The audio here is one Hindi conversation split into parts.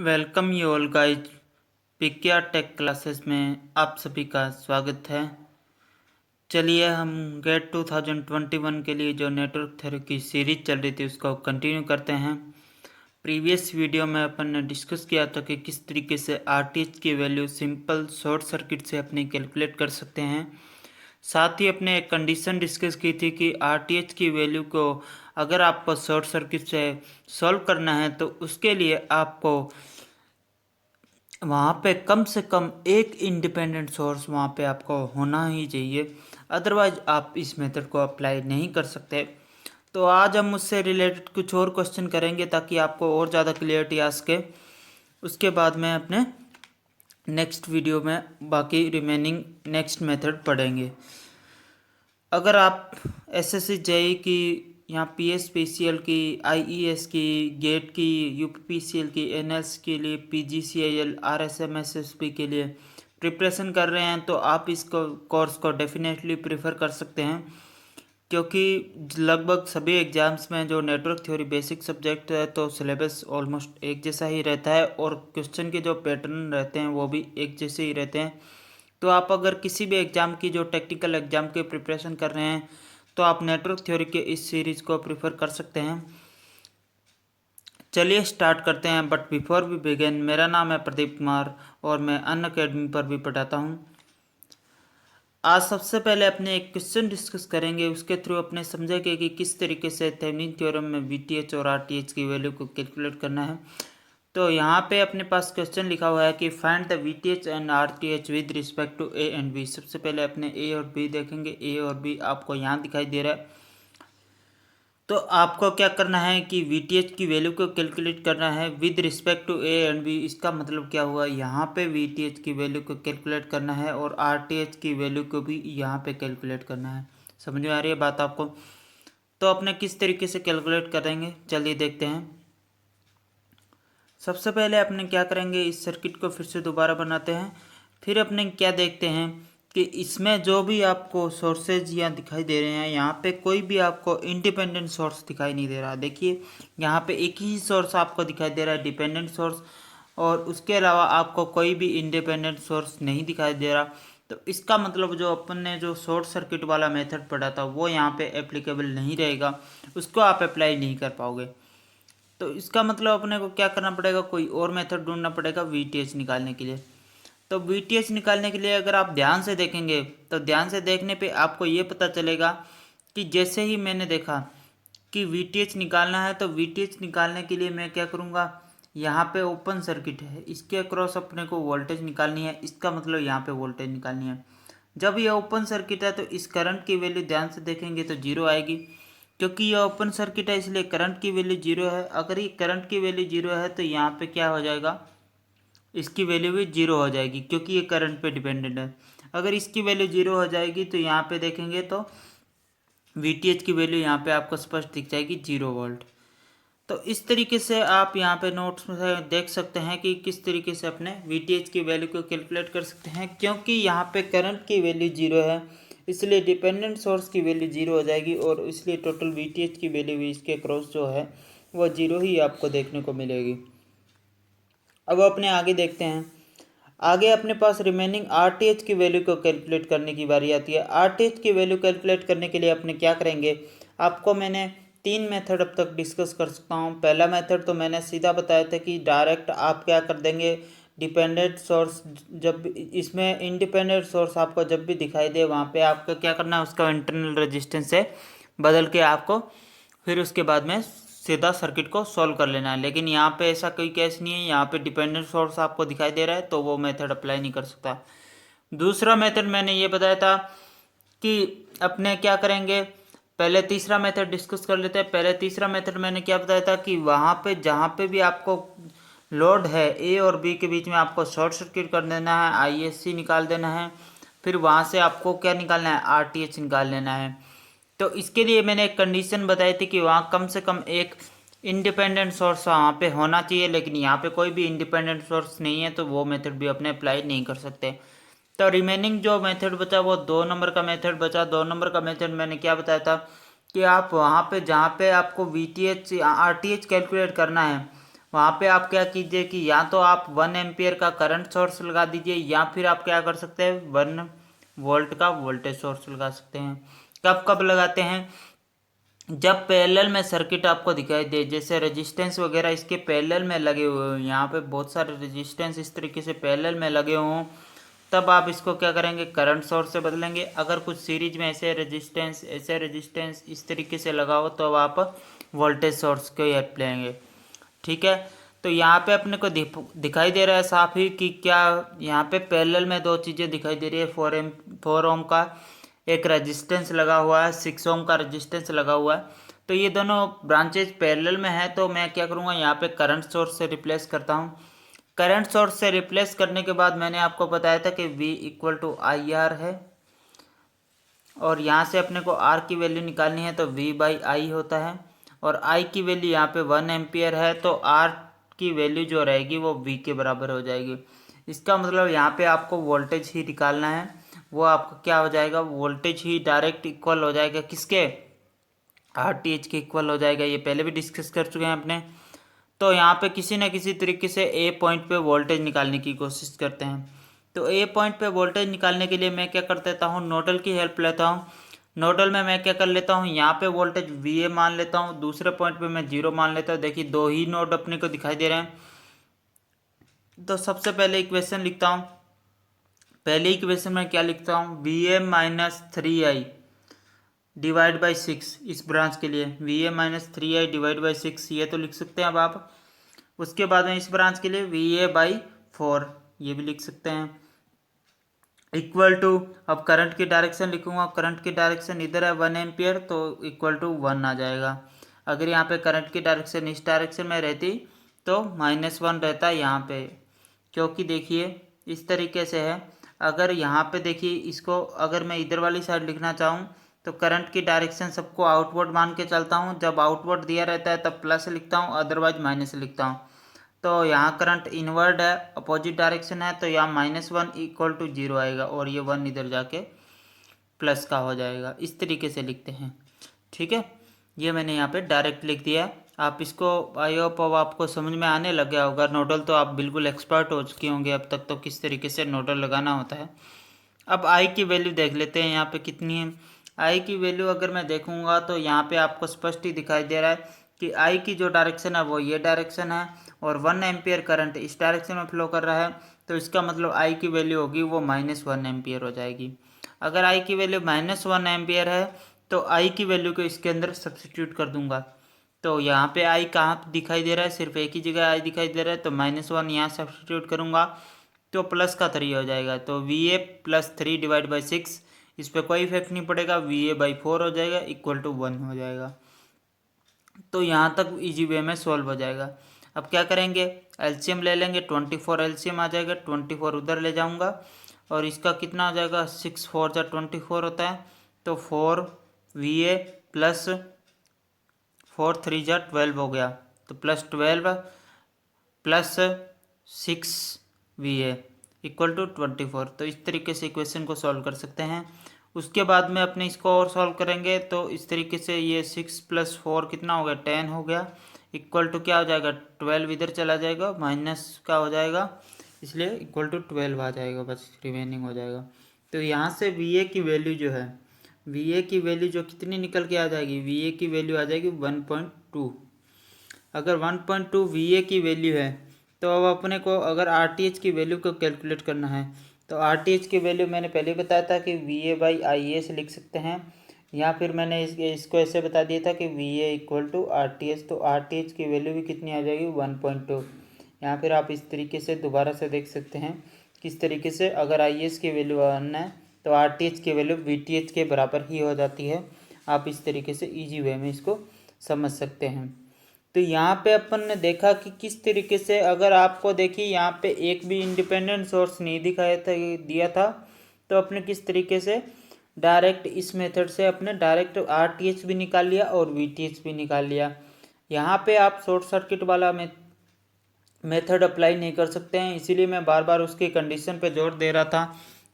Welcome you all guys. पिकिया टेक क्लासेस में आप सभी का स्वागत है। चलिए हम गेट 2021 के लिए जो नेटवर्क थ्योरी की सीरीज चल रही थी उसको कंटिन्यू करते हैं। प्रीवियस वीडियो में अपन ने डिस्कस किया था कि किस तरीके से आरटीएच की वैल्यू सिंपल शॉर्ट सर्किट से अपने कैलकुलेट कर सकते हैं। साथ ही अपने एक कंडीशन डिस्कस की थी कि आरटीएच की वैल्यू को अगर आपको शॉर्ट सर्किट से सॉल्व करना है तो उसके लिए आपको वहाँ पे कम से कम एक इंडिपेंडेंट सोर्स वहाँ पे आपको होना ही चाहिए, अदरवाइज आप इस मेथड को अप्लाई नहीं कर सकते। तो आज हम उससे रिलेटेड कुछ और क्वेश्चन करेंगे ताकि आपको और ज़्यादा क्लियरिटी आ सके। उसके बाद में अपने नेक्स्ट वीडियो में बाकी रिमेनिंग नेक्स्ट मेथड पढ़ेंगे। अगर आप एसएससी जेई की यहाँ पीएसपीसीएल की, आईईएस की, गेट की, यूपीपीसीएल की, एनएल्स के लिए, पीजीसीआईएल, आरएसएमएसएसबी के लिए प्रिपरेशन कर रहे हैं तो आप इसको कोर्स को डेफिनेटली प्रेफर कर सकते हैं, क्योंकि लगभग सभी एग्जाम्स में जो नेटवर्क थ्योरी बेसिक सब्जेक्ट है तो सिलेबस ऑलमोस्ट एक जैसा ही रहता है और क्वेश्चन के जो पैटर्न रहते हैं वो भी एक जैसे ही रहते हैं। तो आप अगर किसी भी एग्ज़ाम की जो टेक्निकल एग्ज़ाम के प्रिपरेशन कर रहे हैं तो आप नेटवर्क थ्योरी के इस सीरीज़ को प्रेफर कर सकते हैं। चलिए स्टार्ट करते हैं। बट बिफोर वी बिगिन, मेरा नाम है प्रदीप कुमार और मैं अनअकैडमी पर भी पढ़ाता हूँ। आज सबसे पहले अपने एक क्वेश्चन डिस्कस करेंगे, उसके थ्रू अपने समझेंगे कि किस तरीके से थेवेनिन थ्योरम में वीटीएच और आरटीएच की वैल्यू को कैलकुलेट करना है। तो यहाँ पे अपने पास क्वेश्चन लिखा हुआ है कि find the VTH and RTH with respect to A and B. सबसे पहले अपने ए और बी देखेंगे। ए और बी आपको यहाँ दिखाई दे रहा है। तो आपको क्या करना है कि वीटीएच की वैल्यू को कैलकुलेट करना है with respect to A and B. इसका मतलब क्या हुआ, यहाँ पे वीटीएच की वैल्यू को कैलकुलेट करना है और आरटीएच की वैल्यू को भी यहाँ पे कैलकुलेट करना है। समझ में आ रही है बात आपको? तो अपने किस तरीके से कैलकुलेट करेंगे चलिए देखते हैं। सबसे पहले अपने क्या करेंगे, इस सर्किट को फिर से दोबारा बनाते हैं। फिर अपने क्या देखते हैं कि इसमें जो भी आपको सोर्सेज यहाँ दिखाई दे रहे हैं, यहाँ पे कोई भी आपको इंडिपेंडेंट सोर्स दिखाई नहीं दे रहा। देखिए यहाँ पे एक ही सोर्स आपको दिखाई दे रहा है, डिपेंडेंट सोर्स, और उसके अलावा आपको कोई भी इंडिपेंडेंट सोर्स नहीं दिखाई दे रहा। तो इसका मतलब जो अपन ने जो शॉर्ट सर्किट वाला मेथड पढ़ा था वो यहाँ पे एप्लीकेबल नहीं रहेगा, उसको आप अप्लाई नहीं कर पाओगे। तो इसका मतलब अपने को क्या करना पड़ेगा, कोई और मेथड ढूंढना पड़ेगा वीटीएच निकालने के लिए। तो वीटीएच निकालने के लिए अगर आप ध्यान से देखेंगे तो ध्यान से देखने पे आपको ये पता चलेगा कि जैसे ही मैंने देखा कि वीटीएच निकालना है तो वीटीएच निकालने के लिए मैं क्या करूँगा, यहाँ पे ओपन सर्किट है, इसके अक्रॉस अपने को वोल्टेज निकालनी है। इसका मतलब यहाँ पे वोल्टेज निकालनी है। जब ये ओपन सर्किट है तो इस करंट की वैल्यू ध्यान से देखेंगे तो जीरो आएगी, क्योंकि ये ओपन सर्किट है इसलिए करंट की वैल्यू जीरो है। अगर ये करंट की वैल्यू जीरो है तो यहाँ पे क्या हो जाएगा, इसकी वैल्यू भी जीरो हो जाएगी, क्योंकि ये करंट पे डिपेंडेंट है। अगर इसकी वैल्यू जीरो हो जाएगी तो यहाँ पे देखेंगे तो वीटीएच की वैल्यू यहाँ पे आपको स्पष्ट दिख जाएगी, 0 वोल्ट। तो इस तरीके से आप यहाँ पे नोट्स में देख सकते हैं कि किस तरीके से अपने वीटीएच की वैल्यू को कैलकुलेट कर सकते हैं। क्योंकि यहाँ पे करंट की वैल्यू जीरो है इसलिए डिपेंडेंट सोर्स की वैल्यू जीरो हो जाएगी और इसलिए टोटल वीटीएच की वैल्यू भी इसके क्रॉस जो है वो जीरो ही आपको देखने को मिलेगी। अब अपने आगे देखते हैं। आगे अपने पास रिमेनिंग आरटीएच की वैल्यू को कैलकुलेट करने की बारी आती है। आरटीएच की वैल्यू कैलकुलेट करने के लिए अपने क्या करेंगे, आपको मैंने तीन मेथड अब तक डिस्कस कर सकता हूँ। पहला मेथड तो मैंने सीधा बताया था कि डायरेक्ट आप क्या कर देंगे, डिपेंडेंट सोर्स जब इसमें इंडिपेंडेंट सोर्स आपको जब भी दिखाई दे वहाँ पे आपको क्या करना है, उसका इंटरनल रेजिस्टेंस से बदल के आपको फिर उसके बाद में सीधा सर्किट को सॉल्व कर लेना है। लेकिन यहाँ पे ऐसा कोई केस नहीं है, यहाँ पे डिपेंडेंट सोर्स आपको दिखाई दे रहा है तो वो मेथड अप्लाई नहीं कर सकता। दूसरा मेथड मैंने ये बताया था कि अपने क्या करेंगे, पहले तीसरा मेथड डिस्कस कर लेते हैं। पहले तीसरा मेथड मैंने क्या बताया था कि वहाँ पे जहाँ पे भी आपको लोड है ए और बी के बीच में आपको शॉर्ट सर्किट कर देना है, आईएससी निकाल देना है, फिर वहाँ से आपको क्या निकालना है, आरटीएच निकाल लेना है। तो इसके लिए मैंने एक कंडीशन बताई थी कि वहाँ कम से कम एक इंडिपेंडेंट सोर्स वहाँ पे होना चाहिए, लेकिन यहाँ पे कोई भी इंडिपेंडेंट सोर्स नहीं है तो वो मेथड भी अपने अप्लाई नहीं कर सकते। तो रिमेनिंग जो मेथड बचा वो 2 नंबर का मेथड बचा। 2 नंबर का मेथड मैंने क्या बताया था कि आप वहाँ पे जहाँ पे आपको वीटीएच आरटीएच कैलकुलेट करना है वहाँ पे आप क्या कीजिए कि या तो आप 1 एम्पियर का करंट सोर्स लगा दीजिए, या फिर आप क्या कर सकते हैं 1 वोल्ट का वोल्टेज सोर्स लगा सकते हैं। कब कब लगाते हैं? जब पैरेलल में सर्किट आपको दिखाई दे, जैसे रेजिस्टेंस वगैरह इसके पैरेलल में लगे हुए हों, यहाँ पे बहुत सारे रेजिस्टेंस इस तरीके से पैरेलल में लगे हों, तब आप इसको क्या करेंगे करंट सोर्स से बदलेंगे। अगर कुछ सीरीज में ऐसे रेजिस्टेंस इस तरीके से लगा हो तो अब आप वोल्टेज सोर्स को हेल्प लेंगे। ठीक है, तो यहाँ पे अपने को दिखाई दे रहा है साफ ही कि क्या यहाँ पे पैरेलल में दो चीज़ें दिखाई दे रही है। 4 ओम का एक रेजिस्टेंस लगा हुआ है, 6 ओम का रेजिस्टेंस लगा हुआ है। तो ये दोनों ब्रांचेज पैरेलल में है, तो मैं क्या करूँगा यहाँ पे करंट सोर्स से रिप्लेस करता हूँ। करंट सोर्स से रिप्लेस करने के बाद मैंने आपको बताया था कि V = IR है, और यहाँ से अपने को R की वैल्यू निकालनी है तो V/I होता है, और I की वैल्यू यहाँ पे 1 एम्पियर है, तो R की वैल्यू जो रहेगी वो V के बराबर हो जाएगी। इसका मतलब यहाँ पे आपको वोल्टेज ही निकालना है, वो आपका क्या हो जाएगा, वोल्टेज ही डायरेक्ट इक्वल हो जाएगा किसके, RTH के इक्वल हो जाएगा। ये पहले भी डिस्कस कर चुके हैं अपने। तो यहाँ पे किसी न किसी तरीके से A पॉइंट पे वोल्टेज निकालने की कोशिश करते हैं। तो A पॉइंट पे वोल्टेज निकालने के लिए मैं क्या कर देता हूँ, नोडल की हेल्प लेता हूँ। नोडल में मैं क्या कर लेता हूँ, यहाँ पे वोल्टेज VA मान लेता हूँ, दूसरे पॉइंट पे मैं 0 मान लेता हूँ। देखिए दो ही नोड अपने को दिखाई दे रहे हैं। तो सबसे पहले इक्वेशन लिखता हूँ। पहले इक्वेशन में क्या लिखता हूँ, VA - 3I डिवाइड बाई 6 इस ब्रांच के लिए, VA - 3I डिवाइड बाई 6 ये तो लिख सकते हैं अब आप। उसके बाद में इस ब्रांच के लिए VA/4 ये भी लिख सकते हैं, इक्वल टू, अब करंट की डायरेक्शन लिखूंगा, करंट की डायरेक्शन इधर है 1 एम्पियर, तो इक्वल टू 1 आ जाएगा। अगर यहाँ पे करंट की डायरेक्शन इस डायरेक्शन में रहती तो -1 रहता है यहाँ पे, क्योंकि देखिए इस तरीके से है। अगर यहाँ पे देखिए इसको अगर मैं इधर वाली साइड लिखना चाहूँ तो करंट की डायरेक्शन सबको आउटवर्ड मान के चलता हूँ। जब आउटवर्ड दिया रहता है तब प्लस लिखता हूँ, अदरवाइज माइनस लिखता हूँ। तो यहाँ करंट इनवर्ड है, अपोजिट डायरेक्शन है, तो यहाँ -1 = 0 आएगा, और ये 1 इधर जाके प्लस का हो जाएगा। इस तरीके से लिखते हैं। ठीक है, ये मैंने यहाँ पे डायरेक्ट लिख दिया। आप इसको आई होप अब आपको समझ में आने लग गया होगा। नोडल तो आप बिल्कुल एक्सपर्ट हो चुके होंगे अब तक, तो किस तरीके से नोडल लगाना होता है। अब आई की वैल्यू देख लेते हैं यहाँ पे कितनी है। आई की वैल्यू अगर मैं देखूंगा तो यहाँ पे आपको स्पष्ट ही दिखाई दे रहा है कि आई की जो डायरेक्शन है वो ये डायरेक्शन है, और 1 एम्पियर करंट इस डायरेक्शन में फ्लो कर रहा है। तो इसका मतलब आई की वैल्यू होगी वो -1 एम्पियर हो जाएगी। अगर आई की वैल्यू -1 एम्पियर है तो आई की वैल्यू को इसके अंदर सब्सिट्यूट कर दूंगा। तो यहाँ पे आई कहाँ दिखाई दे रहा है, सिर्फ एक ही जगह आई दिखाई दे रहा है, तो -1 यहाँ सब्सिट्यूट करूँगा तो प्लस का 3 हो जाएगा। तो VA + 3 डिवाइड बाई 6, इस पर कोई इफेक्ट नहीं पड़ेगा, VA/4 हो जाएगा, इक्वल टू 1 हो जाएगा। तो यहाँ तक इजी वे में सॉल्व हो जाएगा। अब क्या करेंगे, एलसीएम ले लेंगे, 24 एलसीएम आ जाएगा, 24 उधर ले जाऊँगा, और इसका कितना हो जाएगा, 6 4 जा 24 होता है, तो 4 VA प्लस 4 3 जा 12 हो गया, तो +12 प्लस 6 VA इक्वल टू 24। तो इस तरीके से इक्वेशन को सॉल्व कर सकते हैं। उसके बाद में अपने इसको और सॉल्व करेंगे तो इस तरीके से ये 6 + 4 कितना हो गया, 10 हो गया, इक्वल टू क्या हो जाएगा, 12 इधर चला जाएगा, माइनस का हो जाएगा, इसलिए इक्वल टू 12 आ जाएगा, बस रिमेनिंग हो जाएगा। तो यहाँ से VA की वैल्यू जो है, VA की वैल्यू जो कितनी निकल के आ जाएगी, VA की वैल्यू आ जाएगी 1.2। अगर 1.2 VA की वैल्यू है तो अब अपने को अगर RTH की वैल्यू को कैलकुलेट करना है तो RTH की वैल्यू मैंने पहले बताया था कि VA/IA से लिख सकते हैं, या फिर मैंने इसको ऐसे बता दिया था कि VA = RTH। तो RTH की वैल्यू भी कितनी आ जाएगी, 1.2। यहाँ फिर आप इस तरीके से दोबारा से देख सकते हैं किस तरीके से, अगर IS की वैल्यू 1 है तो RTH की वैल्यू VTH के बराबर ही हो जाती है। आप इस तरीके से ईजी वे में इसको समझ सकते हैं। तो यहाँ पे अपन ने देखा कि किस तरीके से, अगर आपको देखिए यहाँ पे एक भी इंडिपेंडेंट सोर्स नहीं दिखाया था, दिया था, तो अपने किस तरीके से डायरेक्ट इस मेथड से अपने डायरेक्ट RTH भी निकाल लिया और VTH भी निकाल लिया। यहाँ पे आप शॉर्ट सर्किट वाला मेथड अप्लाई नहीं कर सकते हैं, इसीलिए मैं बार बार उसकी कंडीशन पे जोर दे रहा था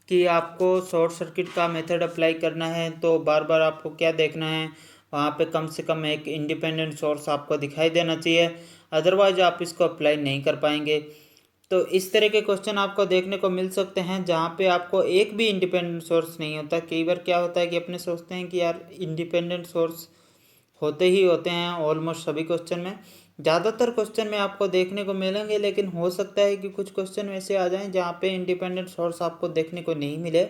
कि आपको शॉर्ट सर्किट का मेथड अप्लाई करना है तो बार बार आपको क्या देखना है, वहाँ पे कम से कम एक इंडिपेंडेंट सोर्स आपको दिखाई देना चाहिए। अदरवाइज आप इसको अप्लाई नहीं कर पाएंगे। तो इस तरह के क्वेश्चन आपको देखने को मिल सकते हैं जहाँ पे आपको एक भी इंडिपेंडेंट सोर्स नहीं होता। कई बार क्या होता है कि अपने सोचते हैं कि यार इंडिपेंडेंट सोर्स होते ही होते हैं ऑलमोस्ट सभी क्वेश्चन में, ज़्यादातर क्वेश्चन में आपको देखने को मिलेंगे, लेकिन हो सकता है कि कुछ क्वेश्चन ऐसे आ जाएं जहाँ पे इंडिपेंडेंट सोर्स आपको देखने को नहीं मिले।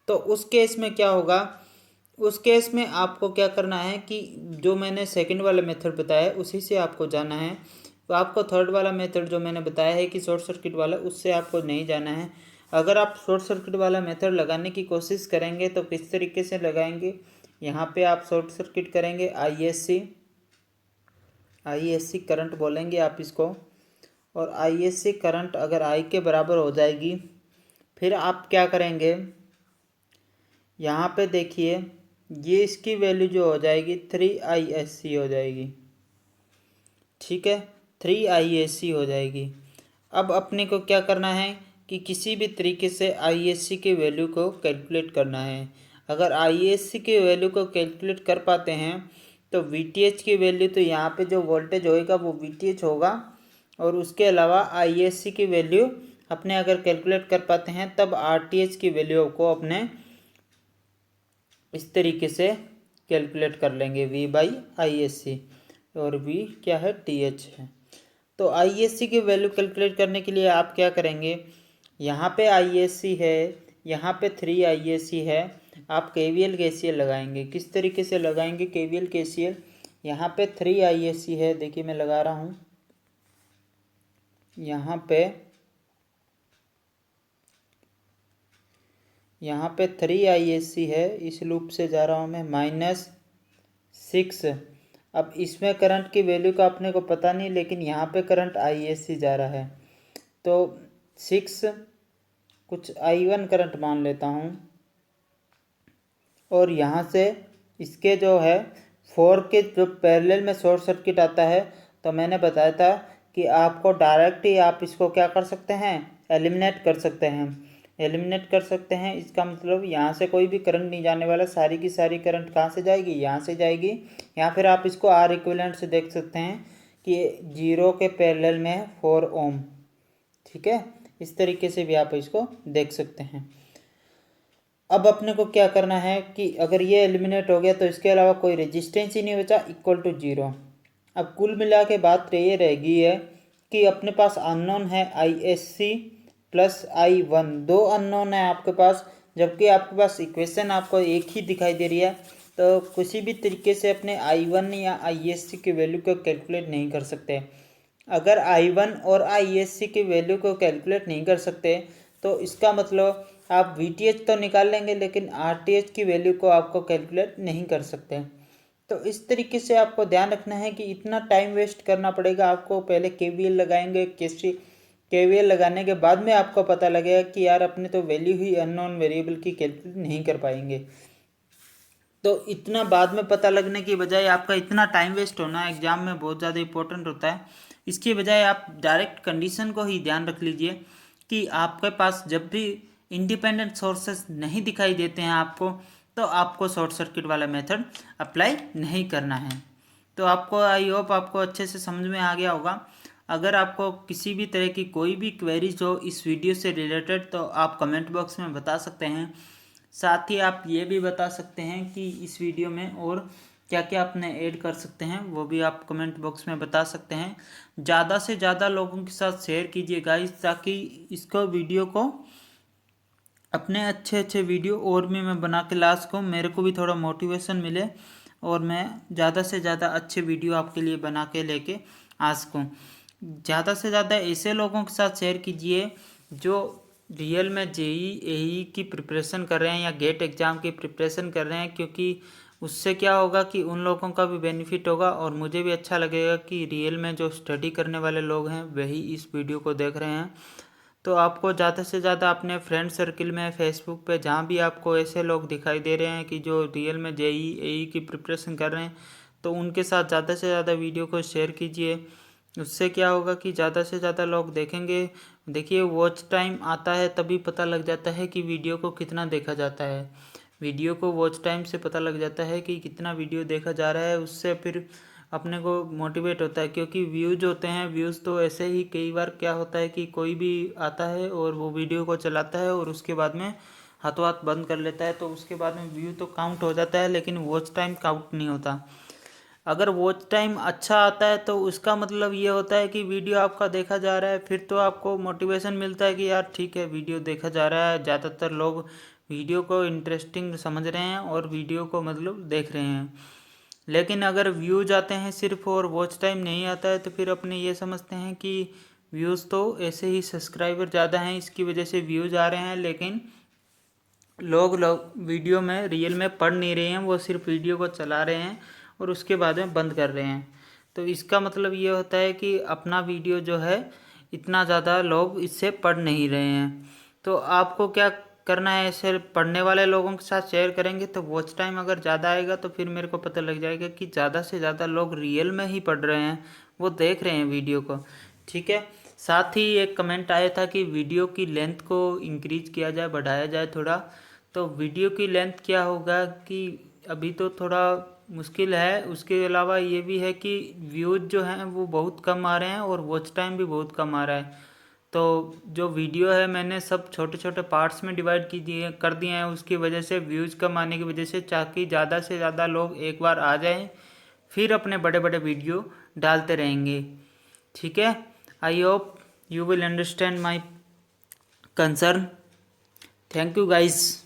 तो उस केस में क्या होगा, उस केस में आपको क्या करना है कि जो मैंने सेकंड वाला मेथड बताया उसी से आपको जाना है। तो आपको थर्ड वाला मेथड जो मैंने बताया है कि शॉर्ट सर्किट वाला, उससे आपको नहीं जाना है। अगर आप शॉर्ट सर्किट वाला मेथड लगाने की कोशिश करेंगे तो किस तरीके से लगाएंगे, यहाँ पे आप शॉर्ट सर्किट करेंगे आईएससी करंट बोलेंगे आप इसको, और आईएससी करंट अगर आई के बराबर हो जाएगी, फिर आप क्या करेंगे, यहाँ पे देखिए ये इसकी वैल्यू जो हो जाएगी 3ISC हो जाएगी, ठीक है, 3ISC हो जाएगी। अब अपने को क्या करना है कि किसी भी तरीके से आईएससी की वैल्यू को कैलकुलेट करना है। अगर आईएससी की वैल्यू को कैलकुलेट कर पाते हैं तो वीटीएच की वैल्यू, तो यहाँ पे जो वोल्टेज होएगा वो वीटीएच होगा, और उसके अलावा आईएससी की वैल्यू अपने अगर कैलकुलेट कर पाते हैं तब आरटीएच की वैल्यू को अपने इस तरीके से कैलकुलेट कर लेंगे, V/ISC, और V क्या है, TH है। तो आईएससी की वैल्यू कैलकुलेट करने के लिए आप क्या करेंगे, यहाँ पे आईएससी है, यहाँ पे 3ISC है, आप KVL KCL लगाएंगे। किस तरीके से लगाएंगे KVL KCL, यहाँ पे 3ISC है, देखिए मैं लगा रहा हूँ, यहाँ पे 3ISC है, इस लूप से जा रहा हूँ मैं -6। अब इसमें करंट की वैल्यू का अपने को पता नहीं, लेकिन यहाँ पे करंट आईएससी जा रहा है, तो 6 कुछ I1 करंट मान लेता हूँ, और यहाँ से इसके जो है 4 के जो पैरेलल में शॉर्ट सर्किट आता है, तो मैंने बताया था कि आपको डायरेक्ट ही आप इसको क्या कर सकते हैं, एलिमिनेट कर सकते हैं। इसका मतलब यहाँ से कोई भी करंट नहीं जाने वाला, सारी की सारी करंट कहाँ से जाएगी, यहाँ से जाएगी। या फिर आप इसको आर इक्विवेलेंट से देख सकते हैं कि 0 के पैरेलल में है 4 ओम, ठीक है, इस तरीके से भी आप इसको देख सकते हैं। अब अपने को क्या करना है कि अगर ये एलिमिनेट हो गया तो इसके अलावा कोई रेजिस्टेंस ही नहीं बचा, इक्वल टू 0। अब कुल मिला के बात ये रहेगी है कि अपने पास अननोन है आईएससी प्लस I1, 2 अननोन है आपके पास, जबकि आपके पास इक्वेशन आपको एक ही दिखाई दे रही है। तो किसी भी तरीके से अपने I1 या आईएससी की वैल्यू को कैलकुलेट नहीं कर सकते। अगर I1 और आईएससी की वैल्यू को कैलकुलेट नहीं कर सकते तो इसका मतलब आप VTH तो निकाल लेंगे, लेकिन RTH की वैल्यू को आपको कैलकुलेट नहीं कर सकते। तो इस तरीके से आपको ध्यान रखना है कि इतना टाइम वेस्ट करना पड़ेगा आपको। पहले KVL लगाएंगे, KVL लगाने के बाद में आपको पता लगेगा कि यार अपने तो वैल्यू ही अननोन वेरिएबल की कैलकुलेट नहीं कर पाएंगे। तो इतना बाद में पता लगने की बजाय आपका इतना टाइम वेस्ट होना एग्जाम में बहुत ज़्यादा इंपॉर्टेंट होता है। इसकी बजाय आप डायरेक्ट कंडीशन को ही ध्यान रख लीजिए कि आपके पास जब भी इंडिपेंडेंट सोर्सेस नहीं दिखाई देते हैं आपको, तो आपको शॉर्ट सर्किट वाला मेथड अप्लाई नहीं करना है। तो आपको आई होप आपको अच्छे से समझ में आ गया होगा। अगर आपको किसी भी तरह की कोई भी क्वेरीज हो इस वीडियो से रिलेटेड तो आप कमेंट बॉक्स में बता सकते हैं। साथ ही आप ये भी बता सकते हैं कि इस वीडियो में और क्या क्या अपने ऐड कर सकते हैं, वो भी आप कमेंट बॉक्स में बता सकते हैं। ज़्यादा से ज़्यादा लोगों के साथ शेयर कीजिए गाइस, ताकि इसको वीडियो को अपने अच्छे वीडियो और भी मैं बना के ला सकूँ, मेरे को भी थोड़ा मोटिवेशन मिले और मैं ज़्यादा से ज़्यादा अच्छे वीडियो आपके लिए बना के लेके आ सकूँ। ज़्यादा से ज़्यादा ऐसे लोगों के साथ शेयर कीजिए जो रियल में जेई एई की प्रिपरेशन कर रहे हैं या गेट एग्ज़ाम की प्रिपरेशन कर रहे हैं, क्योंकि उससे क्या होगा कि उन लोगों का भी बेनिफिट होगा और मुझे भी अच्छा लगेगा कि रियल में जो स्टडी करने वाले लोग हैं वही इस वीडियो को देख रहे हैं। तो आपको ज़्यादा से ज़्यादा अपने फ्रेंड सर्किल में, फेसबुक पे, जहाँ भी आपको ऐसे लोग दिखाई दे रहे हैं कि जो रियल में जेई एई की प्रिपरेशन कर रहे हैं, तो उनके साथ ज़्यादा से ज़्यादा वीडियो को शेयर कीजिए। उससे क्या होगा कि ज़्यादा से ज़्यादा लोग देखेंगे। देखिए वॉच टाइम आता है तभी पता लग जाता है कि वीडियो को कितना देखा जाता है। वीडियो को वॉच टाइम से पता लग जाता है कि कितना वीडियो देखा जा रहा है। उससे फिर अपने को मोटिवेट होता है, क्योंकि व्यूज़ होते हैं, व्यूज़ तो ऐसे ही कई बार क्या होता है कि कोई भी आता है और वो वीडियो को चलाता है और उसके बाद में हाथों हाथ बंद कर लेता है, तो उसके बाद में व्यू तो काउंट हो जाता है लेकिन वॉच टाइम काउंट नहीं होता। अगर वॉच टाइम अच्छा आता है तो उसका मतलब ये होता है कि वीडियो आपका देखा जा रहा है, फिर तो आपको मोटिवेशन मिलता है कि यार ठीक है वीडियो देखा जा रहा है, ज़्यादातर लोग वीडियो को इंटरेस्टिंग समझ रहे हैं और वीडियो को मतलब देख रहे हैं। लेकिन अगर व्यूज आते हैं सिर्फ और वॉच टाइम नहीं आता है तो फिर अपने ये समझते हैं कि व्यूज़ तो ऐसे ही, सब्सक्राइबर ज़्यादा हैं इसकी वजह से व्यूज़ आ रहे हैं, लेकिन लोग वीडियो में रियल में पढ़ नहीं रहे हैं, वो सिर्फ वीडियो को चला रहे हैं और उसके बाद में बंद कर रहे हैं। तो इसका मतलब ये होता है कि अपना वीडियो जो है इतना ज़्यादा लोग इससे पढ़ नहीं रहे हैं। तो आपको क्या करना है, ऐसे पढ़ने वाले लोगों के साथ शेयर करेंगे तो वॉच टाइम अगर ज़्यादा आएगा तो फिर मेरे को पता लग जाएगा कि ज़्यादा से ज़्यादा लोग रियल में ही पढ़ रहे हैं, वो देख रहे हैं वीडियो को। ठीक है। साथ ही एक कमेंट आया था कि वीडियो की लेंथ को इंक्रीज किया जाए, बढ़ाया जाए थोड़ा। तो वीडियो की लेंथ क्या होगा कि अभी तो थोड़ा मुश्किल है, उसके अलावा ये भी है कि व्यूज़ जो हैं वो बहुत कम आ रहे हैं और वॉच टाइम भी बहुत कम आ रहा है। तो जो वीडियो है मैंने सब छोटे छोटे पार्ट्स में डिवाइड कर दिए हैं, उसकी वजह से व्यूज़ कम आने की वजह से, ताकि ज़्यादा से ज़्यादा लोग एक बार आ जाएं फिर अपने बड़े बड़े वीडियो डालते रहेंगे। ठीक है। I hope you will understand my concern. Thank you guys.